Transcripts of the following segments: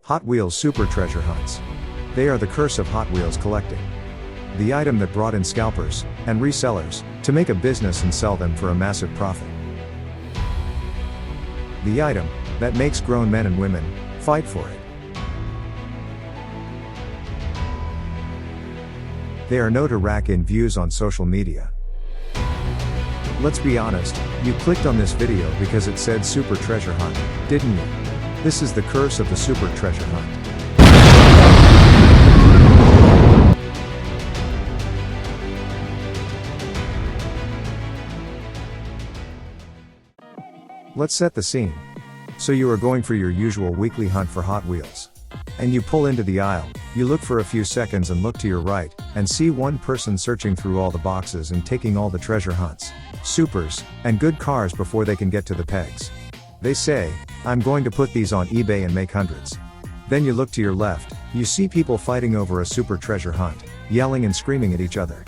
Hot Wheels Super Treasure Hunts. They are the curse of Hot Wheels collecting. The item that brought in scalpers and resellers to make a business and sell them for a massive profit. The item that makes grown men and women fight for it. They are known to rack in views on social media. Let's be honest, you clicked on this video because it said Super Treasure Hunt, didn't you? This is the curse of the Super Treasure Hunt. Let's set the scene. So you are going for your usual weekly hunt for Hot Wheels. And you pull into the aisle, you look for a few seconds and look to your right, and see one person searching through all the boxes and taking all the treasure hunts, supers, and good cars before they can get to the pegs. They say, "I'm going to put these on eBay and make hundreds." Then you look to your left, you see people fighting over a super treasure hunt, yelling and screaming at each other.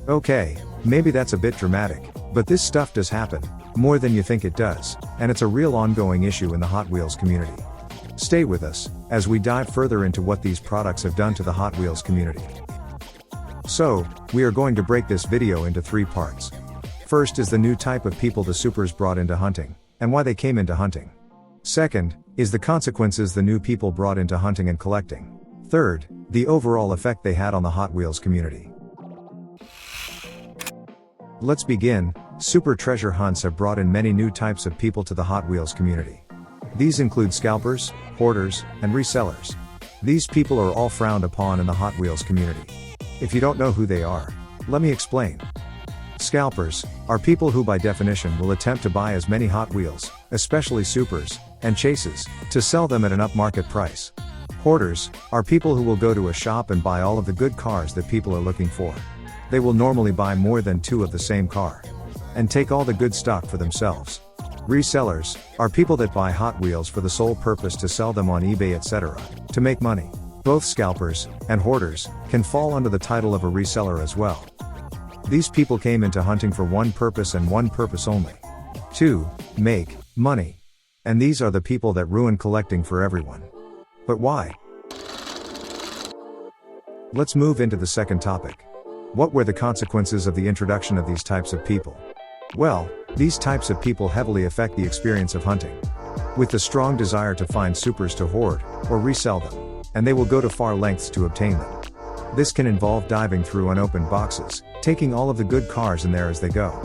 Okay, maybe that's a bit dramatic, but this stuff does happen, more than you think it does, and it's a real ongoing issue in the Hot Wheels community. Stay with us, as we dive further into what these products have done to the Hot Wheels community. So, we are going to break this video into 3 parts. First is the new type of people the supers brought into hunting, and why they came into hunting. Second, is the consequences the new people brought into hunting and collecting. Third, the overall effect they had on the Hot Wheels community. Let's begin. Super treasure hunts have brought in many new types of people to the Hot Wheels community. These include scalpers, hoarders, and resellers. These people are all frowned upon in the Hot Wheels community. If you don't know who they are, let me explain. Scalpers are people who by definition will attempt to buy as many Hot Wheels, especially supers, and chases, to sell them at an upmarket price. Hoarders are people who will go to a shop and buy all of the good cars that people are looking for. They will normally buy more than 2 of the same car, and take all the good stock for themselves. Resellers are people that buy Hot Wheels for the sole purpose to sell them on eBay etc., to make money. Both scalpers and hoarders can fall under the title of a reseller as well. These people came into hunting for one purpose and one purpose only: to make money. And these are the people that ruin collecting for everyone. But why? Let's move into the second topic. What were the consequences of the introduction of these types of people? Well, these types of people heavily affect the experience of hunting. With the strong desire to find supers to hoard, or resell them, and they will go to far lengths to obtain them. This can involve diving through unopened boxes, taking all of the good cars in there as they go.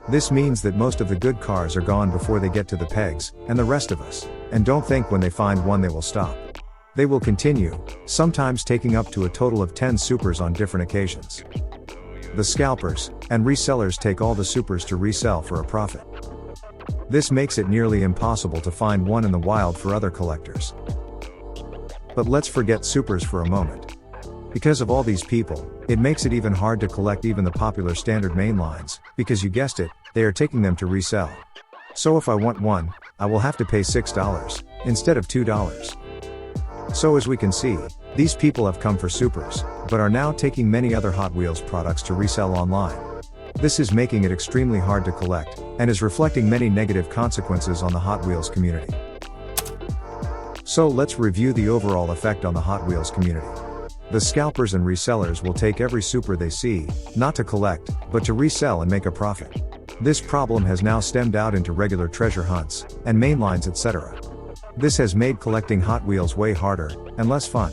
This means that most of the good cars are gone before they get to the pegs, and the rest of us, and don't think when they find one they will stop. They will continue, sometimes taking up to a total of 10 supers on different occasions. The scalpers and resellers take all the supers to resell for a profit. This makes it nearly impossible to find one in the wild for other collectors. But let's forget supers for a moment. Because of all these people, it makes it even hard to collect even the popular standard main lines, because you guessed it, they are taking them to resell. So if I want one, I will have to pay $6 instead of $2. So as we can see, these people have come for supers, but are now taking many other Hot Wheels products to resell online. This is making it extremely hard to collect, and is reflecting many negative consequences on the Hot Wheels community. So let's review the overall effect on the Hot Wheels community. The scalpers and resellers will take every super they see, not to collect, but to resell and make a profit. This problem has now stemmed out into regular treasure hunts, and mainlines etc. This has made collecting Hot Wheels way harder, and less fun.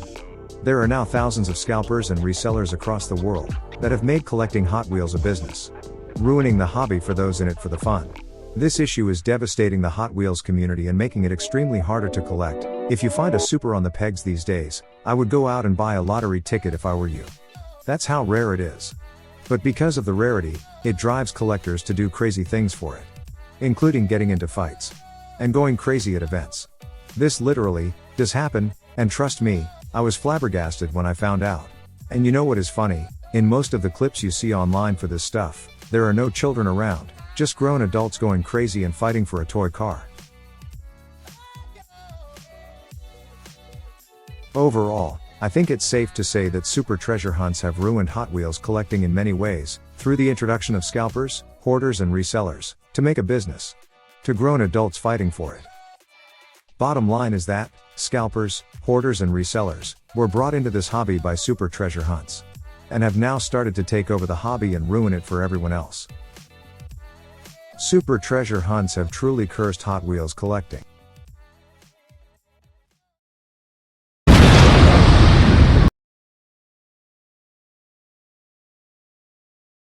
There are now thousands of scalpers and resellers across the world, that have made collecting Hot Wheels a business, ruining the hobby for those in it for the fun. This issue is devastating the Hot Wheels community and making it extremely harder to collect. If you find a super on the pegs these days, I would go out and buy a lottery ticket if I were you. That's how rare it is. But because of the rarity, it drives collectors to do crazy things for it, including getting into fights and going crazy at events. This literally does happen, and trust me, I was flabbergasted when I found out. And you know what is funny? In most of the clips you see online for this stuff, there are no children around, just grown adults going crazy and fighting for a toy car. Overall, I think it's safe to say that super treasure hunts have ruined Hot Wheels collecting in many ways, through the introduction of scalpers, hoarders and resellers, to make a business, to grown adults fighting for it. Bottom line is that, scalpers, hoarders and resellers, were brought into this hobby by super treasure hunts. And have now started to take over the hobby and ruin it for everyone else. Super treasure hunts have truly cursed Hot Wheels collecting.